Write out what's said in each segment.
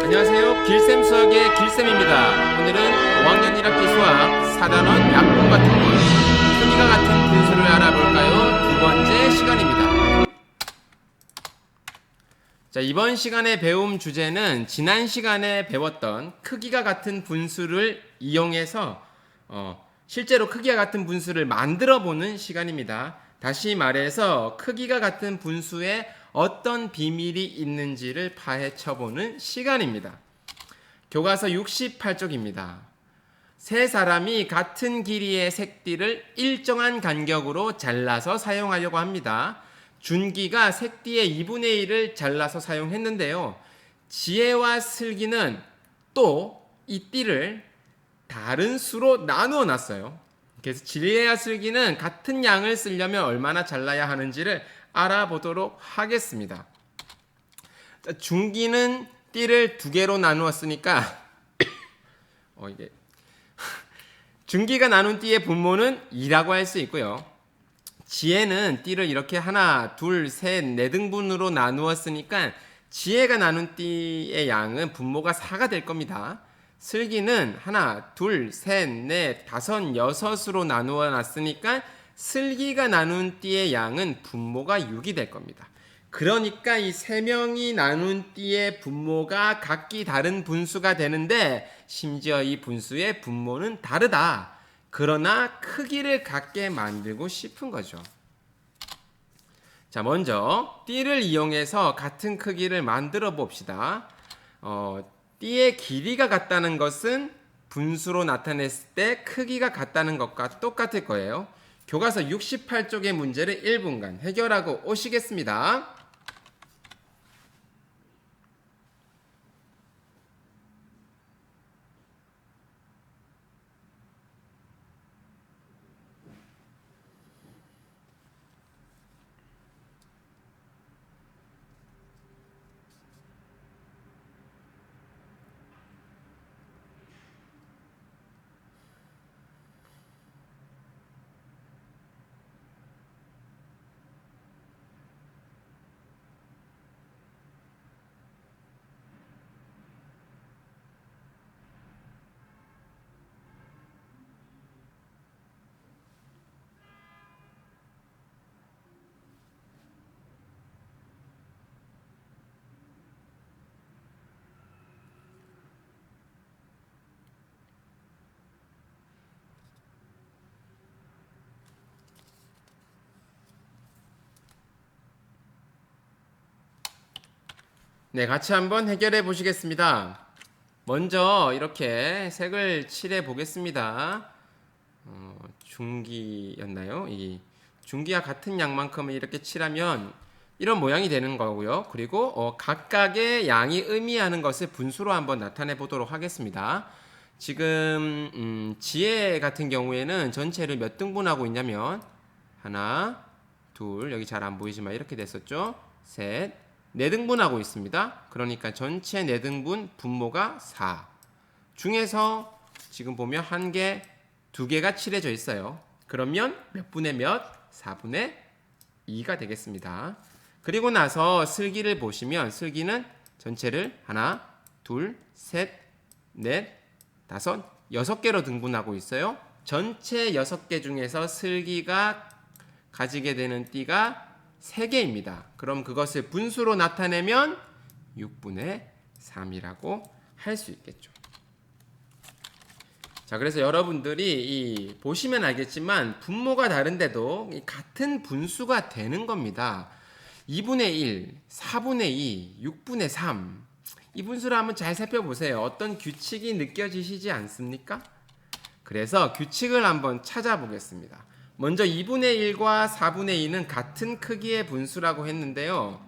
안녕하세요. 길쌤 수학의 길쌤입니다. 오늘은 5학년 1학기 수학 4단원 약분 같은 분, 크기가 같은 분수를 알아볼까요? 두 번째 시간입니다. 자, 이번 시간에 배움 주제는 지난 시간에 배웠던 크기가 같은 분수를 이용해서 실제로 크기가 같은 분수를 만들어 보는 시간입니다. 다시 말해서 크기가 같은 분수에 어떤 비밀이 있는지를 파헤쳐 보는 시간입니다. 교과서 68쪽입니다. 세 사람이 같은 길이의 색띠를 일정한 간격으로 잘라서 사용하려고 합니다. 준기가 색띠의 2분의 1을 잘라서 사용했는데요. 지혜와 슬기는 또 이 띠를 다른 수로 나누어 놨어요. 그래서 지혜와 슬기는 같은 양을 쓰려면 얼마나 잘라야 하는지를 알아보도록 하겠습니다. 준기는 띠를 두 개로 나누었으니까 이게 준기가 나눈 띠의 분모는 2라고 할 수 있고요. 지혜는 띠를 이렇게 하나, 둘, 셋, 네 등분으로 나누었으니까 지혜가 나눈 띠의 양은 분모가 4가 될 겁니다. 슬기는 하나, 둘, 셋, 넷, 다섯, 여섯으로 나누어 놨으니까 슬기가 나눈 띠의 양은 분모가 6이 될 겁니다. 그러니까 이 세 명이 나눈 띠의 분모가 각기 다른 분수가 되는데 심지어 이 분수의 분모는 다르다. 그러나 크기를 같게 만들고 싶은 거죠. 자, 먼저 띠를 이용해서 같은 크기를 만들어 봅시다. 띠의 길이가 같다는 것은 분수로 나타냈을 때 크기가 같다는 것과 똑같을 거예요. 교과서 68쪽의 문제를 1분간 해결하고 오시겠습니다. 네, 같이 한번 해결해 보시겠습니다. 먼저 이렇게 색을 칠해 보겠습니다. 중기였나요? 이 중기와 같은 양만큼을 이렇게 칠하면 이런 모양이 되는 거고요. 그리고 각각의 양이 의미하는 것을 분수로 한번 나타내 보도록 하겠습니다. 지금 지혜 같은 경우에는 전체를 몇 등분하고 있냐면 하나, 둘, 여기 잘 안 보이지만 이렇게 됐었죠. 셋, 4등분하고 있습니다. 그러니까 전체 4등분 분모가 4. 중에서 지금 보면 한 개, 두 개가 칠해져 있어요. 그러면 몇 분의 몇? 4분의 2가 되겠습니다. 그리고 나서 슬기를 보시면 슬기는 전체를 하나, 둘, 셋, 넷, 다섯, 6개로 등분하고 있어요. 전체 6개 중에서 슬기가 가지게 되는 띠가 3개입니다. 그럼 그것을 분수로 나타내면 6분의 3이라고 할 수 있겠죠. 자, 그래서 여러분들이 보시면 알겠지만 분모가 다른데도 같은 분수가 되는 겁니다. 2분의 1, 4분의 2, 6분의 3. 이 분수를 한번 잘 살펴보세요. 어떤 규칙이 느껴지시지 않습니까? 그래서 규칙을 한번 찾아보겠습니다. 먼저 2분의 1과 4분의 2는 같은 크기의 분수라고 했는데요.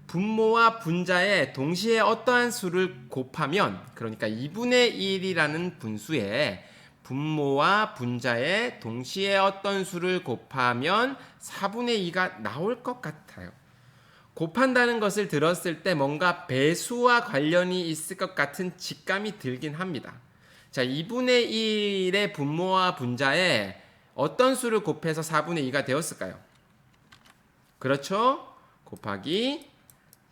분모와 분자에 동시에 어떠한 수를 곱하면, 그러니까 2분의 1이라는 분수에 분모와 분자에 동시에 어떤 수를 곱하면 4분의 2가 나올 것 같아요. 곱한다는 것을 들었을 때 뭔가 배수와 관련이 있을 것 같은 직감이 들긴 합니다. 자, 2분의 1의 분모와 분자에 어떤 수를 곱해서 4분의 2가 되었을까요? 그렇죠? 곱하기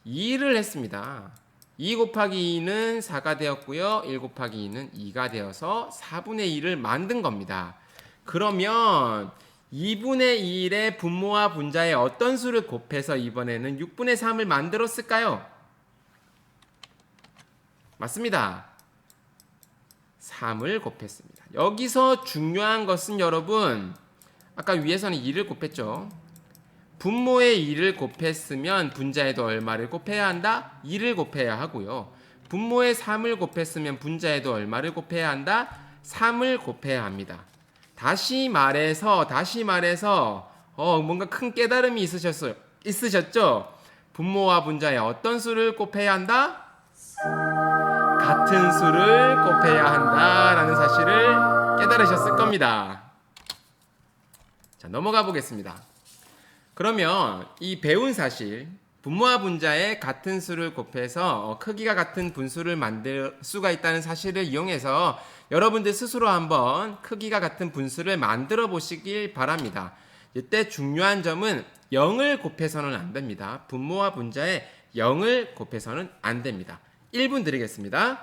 2를 했습니다. 2 곱하기 2는 4가 되었고요. 1 곱하기 2는 2가 되어서 4분의 1을 만든 겁니다. 그러면 2분의 1의 분모와 분자의 어떤 수를 곱해서 이번에는 6분의 3을 만들었을까요? 맞습니다. 3을 곱했습니다. 여기서 중요한 것은 여러분, 아까 위에서는 2를 곱했죠. 분모에 2를 곱했으면 분자에도 얼마를 곱해야 한다? 2를 곱해야 하고요. 분모에 3을 곱했으면 분자에도 얼마를 곱해야 한다? 3을 곱해야 합니다. 다시 말해서 뭔가 큰 깨달음이 있으셨죠? 분모와 분자에 어떤 수를 곱해야 한다? 같은 수를 곱해야 한다라는 사실을 깨달으셨을 겁니다. 자, 넘어가 보겠습니다. 그러면 이 배운 사실, 분모와 분자에 같은 수를 곱해서 크기가 같은 분수를 만들 수가 있다는 사실을 이용해서 여러분들 스스로 한번 크기가 같은 분수를 만들어 보시길 바랍니다. 이때 중요한 점은 0을 곱해서는 안 됩니다. 분모와 분자에 0을 곱해서는 안 됩니다. 1분 드리겠습니다.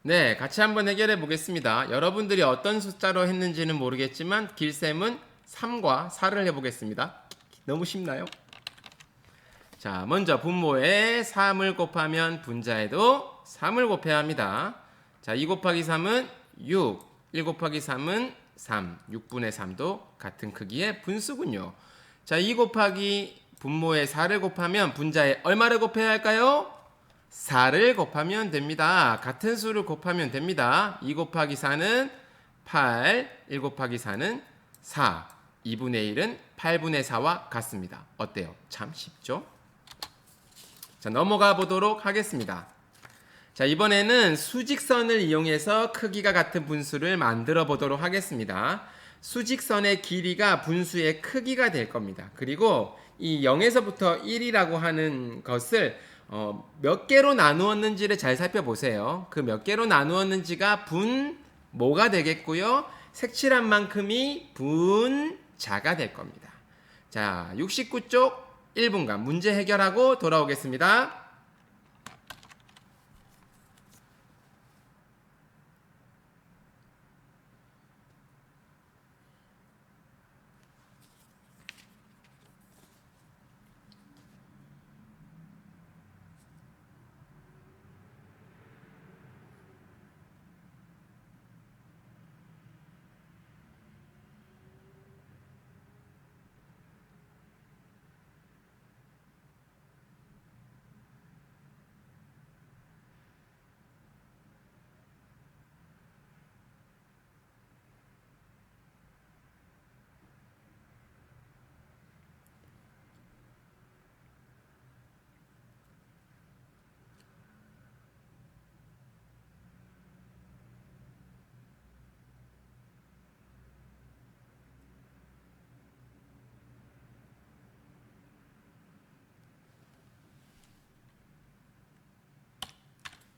네, 같이 한번 해결해 보겠습니다. 여러분들이 어떤 숫자로 했는지는 모르겠지만 길쌤은 3과 4를 해보겠습니다. 너무 쉽나요? 자, 먼저 분모에 3을 곱하면 분자에도 3을 곱해야 합니다. 자, 2 곱하기 3은 6, 1 곱하기 3은 3, 6분의 3도 같은 크기의 분수군요. 자, 2 곱하기 분모에 4를 곱하면 분자에 얼마를 곱해야 할까요? 4를 곱하면 됩니다. 같은 수를 곱하면 됩니다. 2 곱하기 4는 8, 1 곱하기 4는 4, 2분의 1은 8분의 4와 같습니다. 어때요? 참 쉽죠? 자, 넘어가 보도록 하겠습니다. 자, 이번에는 수직선을 이용해서 크기가 같은 분수를 만들어 보도록 하겠습니다. 수직선의 길이가 분수의 크기가 될 겁니다. 그리고 이 0에서부터 1이라고 하는 것을 몇 개로 나누었는지를 잘 살펴보세요. 그 몇 개로 나누었는지가 분모가 되겠고요. 색칠한 만큼이 분자가 될 겁니다. 자, 69쪽 1분간 문제 해결하고 돌아오겠습니다.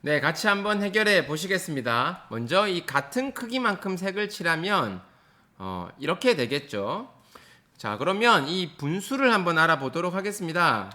네, 같이 한번 해결해 보시겠습니다. 먼저 이 같은 크기만큼 색을 칠하면 이렇게 되겠죠. 자, 그러면 이 분수를 한번 알아보도록 하겠습니다.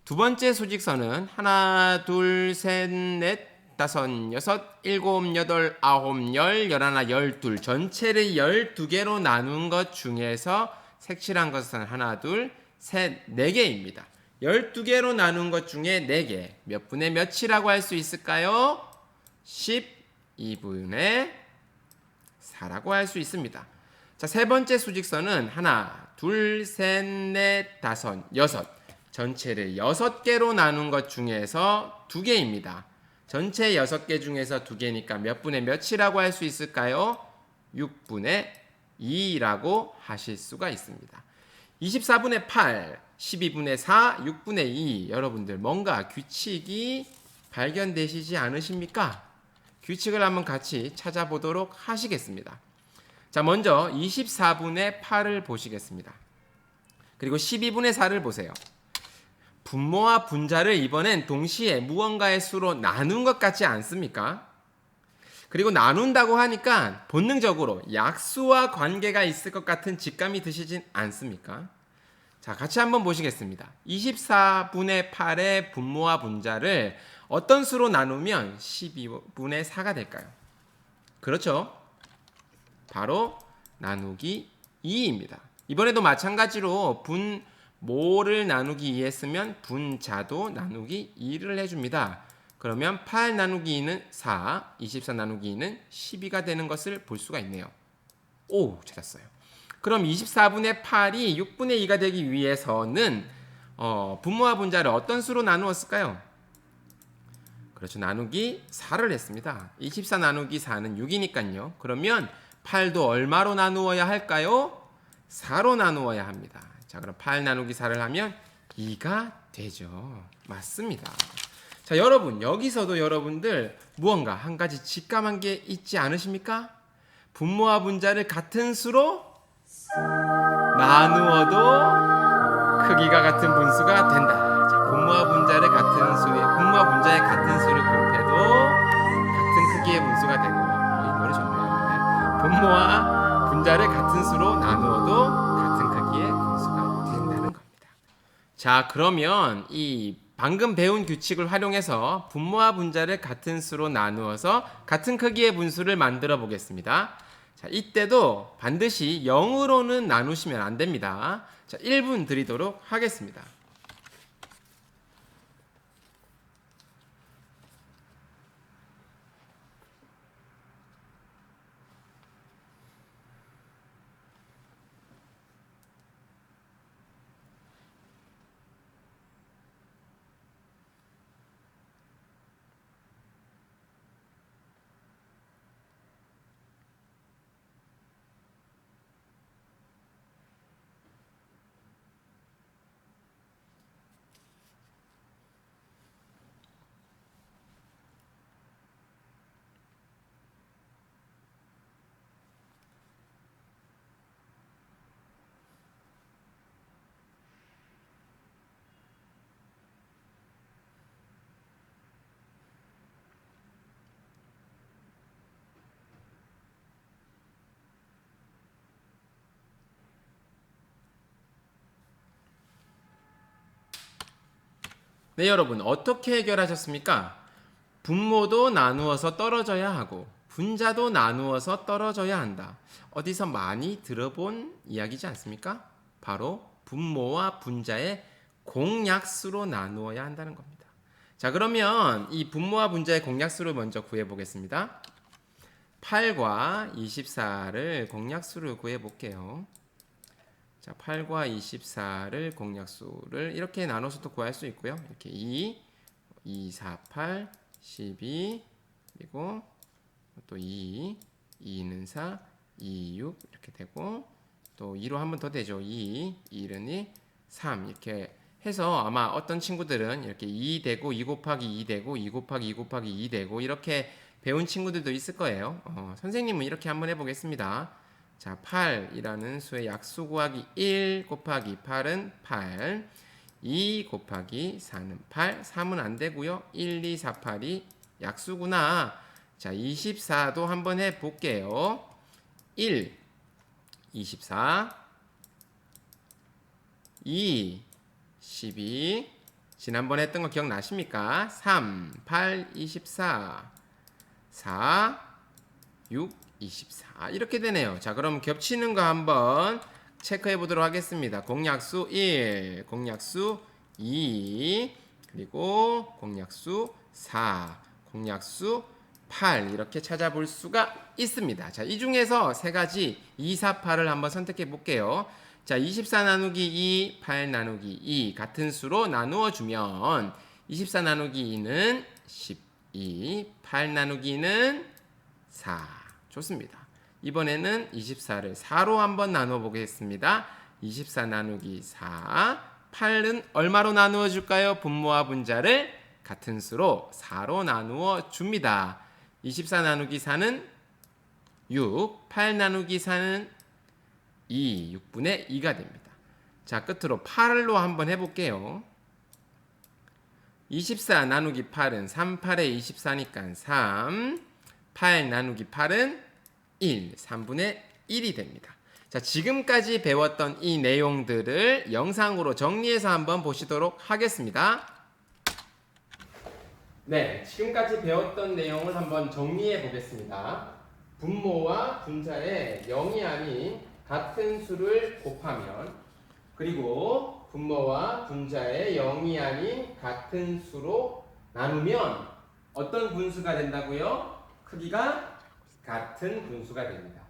두 번째 수직선은 하나, 둘, 셋, 넷, 다섯, 여섯, 일곱, 여덟, 아홉, 열, 열하나, 열둘 전체를 12개로 나눈 것 중에서 색칠한 것은 하나, 둘, 셋, 4개입니다. 12개로 나눈 것 중에 4개. 몇 분의 몇이라고 할 수 있을까요? 12분의 4라고 할 수 있습니다. 자, 세 번째 수직선은 하나, 둘, 셋, 넷, 다섯, 여섯. 전체를 6개로 나눈 것 중에서 2개입니다. 전체 6개 중에서 2개니까 몇 분의 몇이라고 할 수 있을까요? 6분의 2라고 하실 수가 있습니다. 24분의 8, 12분의 4, 6분의 2. 여러분들 뭔가 규칙이 발견되시지 않으십니까? 규칙을 한번 같이 찾아보도록 하시겠습니다. 자, 먼저 24분의 8을 보시겠습니다. 그리고 12분의 4를 보세요. 분모와 분자를 이번엔 동시에 무언가의 수로 나눈 것 같지 않습니까? 그리고 나눈다고 하니까 본능적으로 약수와 관계가 있을 것 같은 직감이 드시진 않습니까? 자, 같이 한번 보시겠습니다. 24분의 8의 분모와 분자를 어떤 수로 나누면 12분의 4가 될까요? 그렇죠. 바로 나누기 2입니다. 이번에도 마찬가지로 분모를 나누기 2 했으면 분자도 나누기 2를 해줍니다. 그러면 8 나누기 2는 4, 24 나누기 2는 12가 되는 것을 볼 수가 있네요. 오, 찾았어요. 그럼 24분의 8이 6분의 2가 되기 위해서는 분모와 분자를 어떤 수로 나누었을까요? 그렇죠. 나누기 4를 했습니다. 24 나누기 4는 6이니까요. 그러면 8도 얼마로 나누어야 할까요? 4로 나누어야 합니다. 자, 그럼 8 나누기 4를 하면 2가 되죠. 맞습니다. 자, 여러분, 여기서도 여러분들 무언가 한 가지 직감한 게 있지 않으십니까? 분모와 분자를 같은 수로 나누어도 크기가 같은 분수가 된다. 자, 분모와 분자의 같은 수를 곱해도 같은 크기의 분수가 되고, 이거는 좋네요. 네. 분모와 분자를 같은 수로 나누어도 같은 크기의 분수가 된다는 겁니다. 자, 그러면 이 방금 배운 규칙을 활용해서 분모와 분자를 같은 수로 나누어서 같은 크기의 분수를 만들어 보겠습니다. 자, 이때도 반드시 0으로는 나누시면 안 됩니다. 자, 1분 드리도록 하겠습니다. 네, 여러분, 어떻게 해결하셨습니까? 분모도 나누어서 떨어져야 하고 분자도 나누어서 떨어져야 한다. 어디서 많이 들어본 이야기지 않습니까? 바로 분모와 분자의 공약수로 나누어야 한다는 겁니다. 자, 그러면 이 분모와 분자의 공약수를 먼저 구해 보겠습니다. 8과 24를 공약수를 구해 볼게요. 자, 8과 24를 공약수를 이렇게 나눠서도 구할 수 있고요. 이렇게 2, 4, 8, 12, 그리고 또 2는 4, 2, 6 이렇게 되고 또 2로 한 번 더 되죠. 1은 2, 3 이렇게 해서 아마 어떤 친구들은 이렇게 2 되고 2 곱하기 2 되고 2 곱하기 2 곱하기 2 되고 이렇게 배운 친구들도 있을 거예요. 선생님은 이렇게 한번 해보겠습니다. 자, 8이라는 수의 약수 구하기 1 곱하기 8은 8, 2 곱하기 4는 8, 3은 안 되고요. 1, 2, 4, 8이 약수구나. 자, 24도 한번 해볼게요. 1, 24, 2, 12, 지난번에 했던 거 기억나십니까? 3, 8, 24, 4, 6, 24 이렇게 되네요. 자, 그럼 겹치는 거 한번 체크해 보도록 하겠습니다. 공약수 1, 공약수 2, 그리고 공약수 4, 공약수 8 이렇게 찾아볼 수가 있습니다. 자, 이 중에서 세 가지 2, 4, 8을 한번 선택해 볼게요. 자, 24 나누기 2, 8 나누기 2 같은 수로 나누어 주면 24 나누기 2는 12, 8 나누기 2는 4. 좋습니다. 이번에는 24를 4로 한번 나누어 보겠습니다. 24 나누기 4, 8은 얼마로 나누어 줄까요? 분모와 분자를 같은 수로 4로 나누어 줍니다. 24 나누기 4는 6, 8 나누기 4는 2, 6분의 2가 됩니다. 자, 끝으로 8로 한번 해볼게요. 24 나누기 8은 3, 8에 24니까 3, 8 나누기 8은 1, 3분의 1이 됩니다. 자, 지금까지 배웠던 이 내용들을 영상으로 정리해서 한번 보시도록 하겠습니다. 네, 지금까지 배웠던 내용을 한번 정리해 보겠습니다. 분모와 분자의 0이 아닌 같은 수를 곱하면, 그리고 분모와 분자의 0이 아닌 같은 수로 나누면 어떤 분수가 된다고요? 크기가 같은 분수가 됩니다.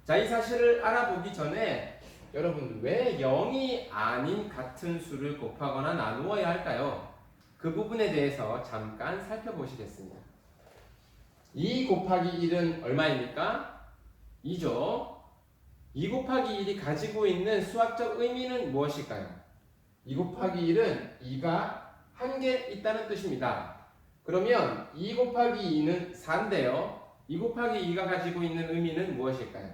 자, 이 사실을 알아보기 전에 여러분 왜 0이 아닌 같은 수를 곱하거나 나누어야 할까요? 그 부분에 대해서 잠깐 살펴보시겠습니다. 2 곱하기 1은 얼마입니까? 2죠. 2 곱하기 1이 가지고 있는 수학적 의미는 무엇일까요? 2 곱하기 1은 2가 한 개 있다는 뜻입니다. 그러면 2 곱하기 2는 4인데요. 2 곱하기 2가 가지고 있는 의미는 무엇일까요?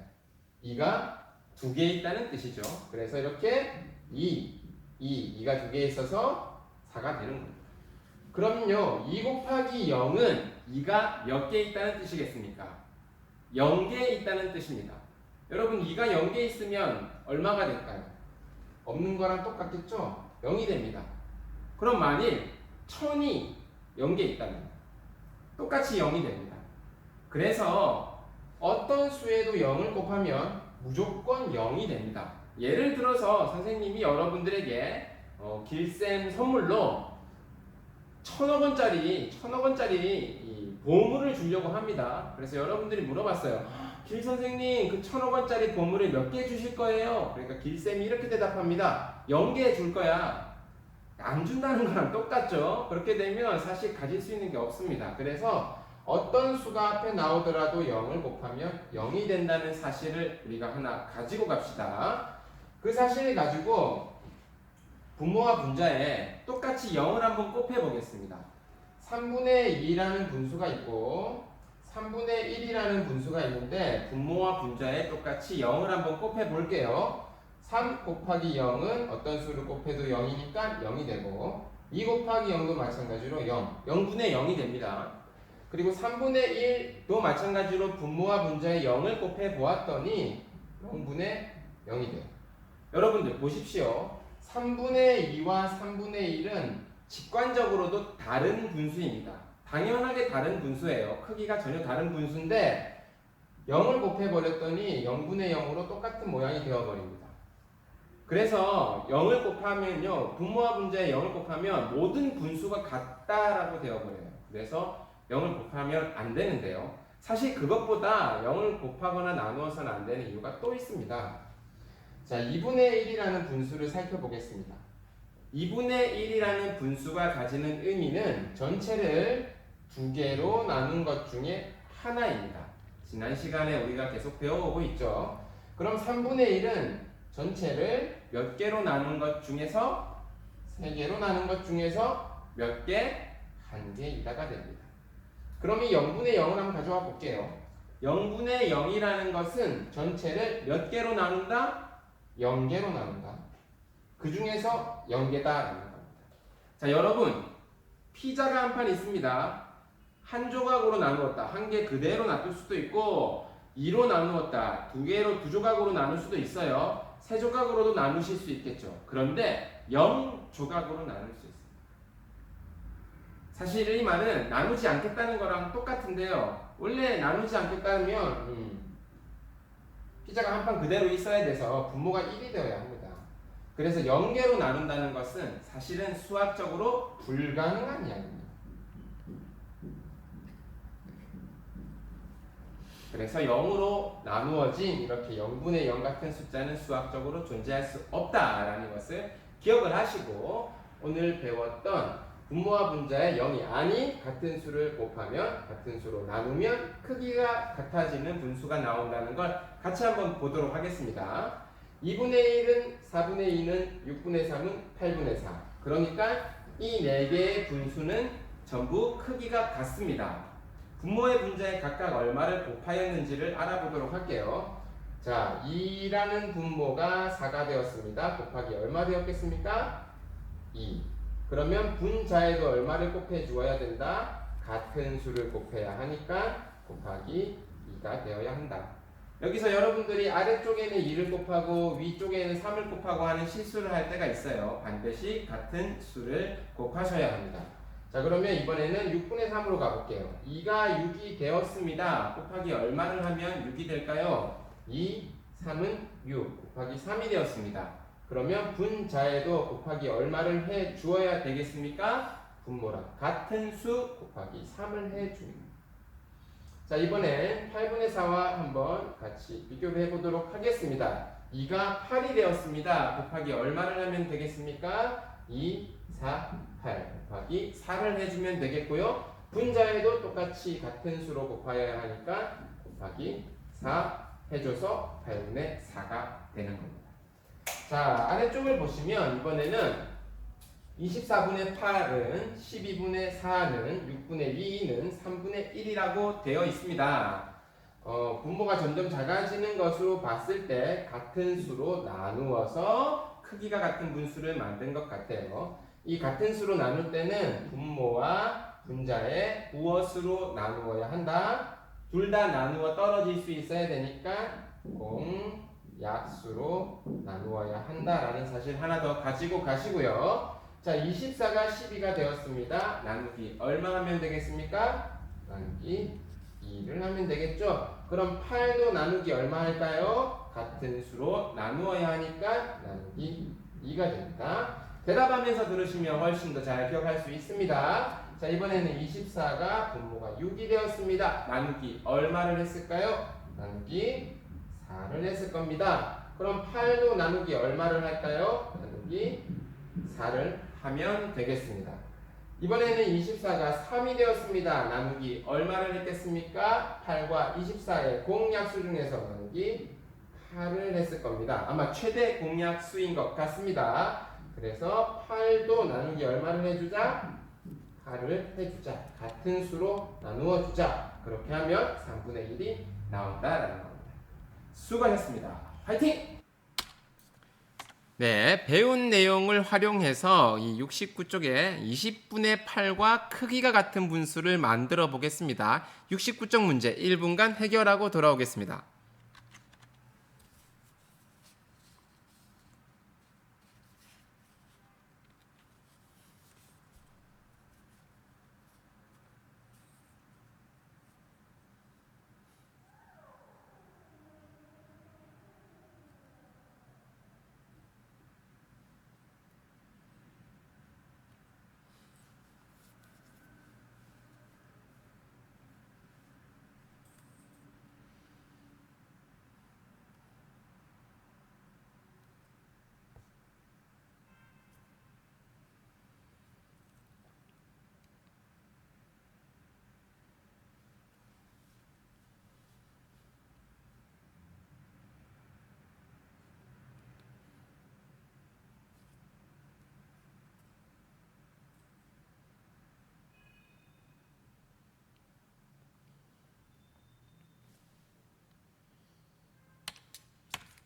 2가 두 개 있다는 뜻이죠. 그래서 이렇게 2가 두 개 있어서 4가 되는 겁니다. 그럼요, 2 곱하기 0은 2가 몇 개 있다는 뜻이겠습니까? 0개 있다는 뜻입니다. 여러분, 2가 0개 있으면 얼마가 될까요? 없는 거랑 똑같겠죠? 0이 됩니다. 그럼 만일 1000이 0개 있다면 똑같이 0이 됩니다. 그래서 어떤 수에도 0을 곱하면 무조건 0이 됩니다. 예를 들어서 선생님이 여러분들에게 길쌤 선물로 1000억원짜리 이 보물을 주려고 합니다. 그래서 여러분들이 물어봤어요. 길 선생님, 그 1000억원짜리 보물을 몇 개 주실 거예요? 그러니까 길쌤이 이렇게 대답합니다. 0개 줄 거야. 안 준다는 거랑 똑같죠. 그렇게 되면 사실 가질 수 있는 게 없습니다. 그래서 어떤 수가 앞에 나오더라도 0을 곱하면 0이 된다는 사실을 우리가 하나 가지고 갑시다. 그 사실을 가지고 분모와 분자에 똑같이 0을 한번 곱해 보겠습니다. 3분의 2라는 분수가 있고 3분의 1이라는 분수가 있는데 분모와 분자에 똑같이 0을 한번 곱해 볼게요. 3 곱하기 0은 어떤 수를 곱해도 0이니까 0이 되고 2 곱하기 0도 마찬가지로 0분의 0이 됩니다. 그리고 3분의 1도 마찬가지로 분모와 분자에 0을 곱해 보았더니 0분의 0이 돼요. 여러분들 보십시오. 3분의 2와 3분의 1은 직관적으로도 다른 분수입니다. 당연하게 다른 분수예요. 크기가 전혀 다른 분수인데 0을 곱해버렸더니 0분의 0으로 똑같은 모양이 되어버립니다. 그래서 0을 곱하면요, 분모와 분자에 0을 곱하면 모든 분수가 같다라고 되어버려요. 그래서 0을 곱하면 안 되는데요. 사실 그것보다 0을 곱하거나 나누어서는 안 되는 이유가 또 있습니다. 자, 2분의 1이라는 분수를 살펴보겠습니다. 2분의 1이라는 분수가 가지는 의미는 전체를 두 개로 나눈 것 중에 하나입니다. 지난 시간에 우리가 계속 배워오고 있죠. 그럼 3분의 1은 전체를 몇 개로 나눈 것 중에서 3개로 나눈 것 중에서 몇 개? 한 개이다가 됩니다. 그럼 이 0분의 0을 한번 가져와 볼게요. 0분의 0이라는 것은 전체를 몇 개로 나눈다? 0개로 나눈다. 그 중에서 0개다라는 겁니다. 자, 여러분, 피자가 한 판 있습니다. 한 조각으로 나누었다. 한 개 그대로 놔둘 수도 있고 2로 나누었다. 두 개로 두 조각으로 나눌 수도 있어요. 세 조각으로도 나누실 수 있겠죠. 그런데 0조각으로 나눌 수 있습니다. 사실 이 말은 나누지 않겠다는 거랑 똑같은데요. 원래 나누지 않겠다면 피자가 한 판 그대로 있어야 돼서 분모가 1이 되어야 합니다. 그래서 0개로 나눈다는 것은 사실은 수학적으로 불가능한 이야기입니다. 그래서 0으로 나누어진 이렇게 0분의 0 같은 숫자는 수학적으로 존재할 수 없다라는 것을 기억을 하시고, 오늘 배웠던 분모와 분자의 0이 아닌 같은 수를 곱하면, 같은 수로 나누면 크기가 같아지는 분수가 나온다는 걸 같이 한번 보도록 하겠습니다. 2분의 1은 4분의 2는 6분의 3은 8분의 4. 그러니까 이 4개의 분수는 전부 크기가 같습니다. 분모의 분자에 각각 얼마를 곱하였는지를 알아보도록 할게요. 자, 2라는 분모가 4가 되었습니다. 곱하기 얼마 되었겠습니까? 2. 그러면 분자에도 얼마를 곱해 주어야 된다? 같은 수를 곱해야 하니까 곱하기 2가 되어야 한다. 여기서 여러분들이 아래쪽에는 2를 곱하고 위쪽에는 3을 곱하고 하는 실수를 할 때가 있어요. 반드시 같은 수를 곱하셔야 합니다. 자, 그러면 이번에는 6분의 3으로 가볼게요. 2가 6이 되었습니다. 곱하기 얼마를 하면 6이 될까요? 2, 3은 6 곱하기 3이 되었습니다. 그러면 분자에도 곱하기 얼마를 해 주어야 되겠습니까? 분모랑 같은 수 곱하기 3을 해 줍니다. 자, 이번엔 8분의 4와 한번 같이 비교를 해보도록 하겠습니다. 2가 8이 되었습니다. 곱하기 얼마를 하면 되겠습니까? 2, 4, 8 곱하기 4를 해주면 되겠고요. 분자에도 똑같이 같은 수로 곱하여야 하니까 곱하기 4 해줘서 8분의 4가 되는 겁니다. 자, 아래쪽을 보시면 이번에는 24분의 8은 12분의 4는 6분의 2는 3분의 1이라고 되어 있습니다. 분모가 점점 작아지는 것으로 봤을 때 같은 수로 나누어서 크기가 같은 분수를 만든 것 같아요. 이 같은 수로 나눌 때는 분모와 분자의 무엇으로 나누어야 한다? 둘 다 나누어 떨어질 수 있어야 되니까 공약수로 나누어야 한다라는 사실 하나 더 가지고 가시고요. 자, 24가 12가 되었습니다. 나누기 얼마 하면 되겠습니까? 나누기 2를 하면 되겠죠? 그럼 8도 나누기 얼마 할까요? 같은 수로 나누어야 하니까 나누기 2가 됩니다. 대답하면서 들으시면 훨씬 더 잘 기억할 수 있습니다. 자, 이번에는 24가 분모가 6이 되었습니다. 나누기 얼마를 했을까요? 나누기 4를 했을 겁니다. 그럼 8도 나누기 얼마를 할까요? 나누기 4를 하면 되겠습니다. 이번에는 24가 3이 되었습니다. 나누기 얼마를 했겠습니까? 8과 24의 공약수 중에서 나누기 8을 했을 겁니다. 아마 최대 공약수인 것 같습니다. 그래서 8도 나누기 얼마를 해주자? 8을 해주자. 같은 수로 나누어 주자. 그렇게 하면 3분의 1이 나온다라는 겁니다. 수고하셨습니다. 화이팅! 네, 배운 내용을 활용해서 이 69쪽에 20분의 8과 크기가 같은 분수를 만들어 보겠습니다. 69쪽 문제 1분간 해결하고 돌아오겠습니다.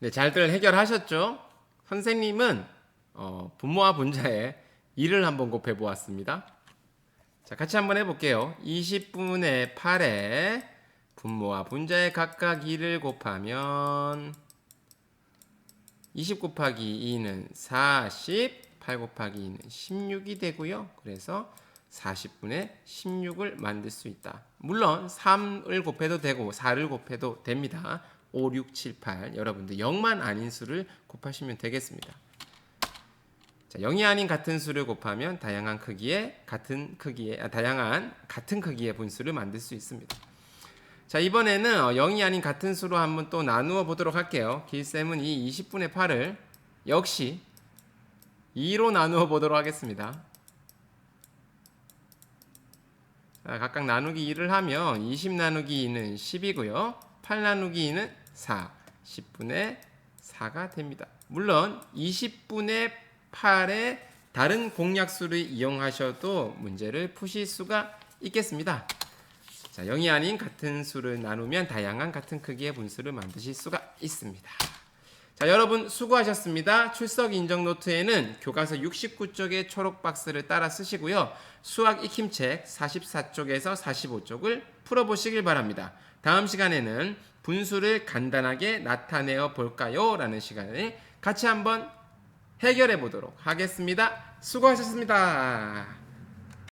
네, 잘들 해결하셨죠? 선생님은 분모와 분자의 2를 한번 곱해 보았습니다. 자, 같이 한번 해볼게요. 20분의 8에 분모와 분자의 각각 2를 곱하면 20 곱하기 2는 40, 8 곱하기 2는 16이 되고요. 그래서 40분의 16을 만들 수 있다. 물론 3을 곱해도 되고 4를 곱해도 됩니다. 5, 6, 7, 8 여러분들 0만 아닌 수를 곱하시면 되겠습니다. 자, 0이 아닌 같은 수를 곱하면 다양한 크기의 같은 크기의 분수를 만들 수 있습니다. 자, 이번에는 0이 아닌 같은 수로 한번 또 나누어 보도록 할게요. 길쌤은 이 20분의 8을 역시 2로 나누어 보도록 하겠습니다. 자, 각각 나누기 2를 하면 20 나누기 2는 10이고요. 8 나누기 2는 4, 10분의 4가 됩니다. 물론 20분의 8의 다른 공약수를 이용하셔도 문제를 푸실 수가 있겠습니다. 자, 0이 아닌 같은 수를 나누면 다양한 같은 크기의 분수를 만드실 수가 있습니다. 자, 여러분 수고하셨습니다. 출석 인정 노트에는 교과서 69쪽의 초록 박스를 따라 쓰시고요. 수학 익힘책 44쪽에서 45쪽을 풀어보시길 바랍니다. 다음 시간에는 분수를 간단하게 나타내어 볼까요? 라는 시간을 같이 한번 해결해 보도록 하겠습니다. 수고하셨습니다.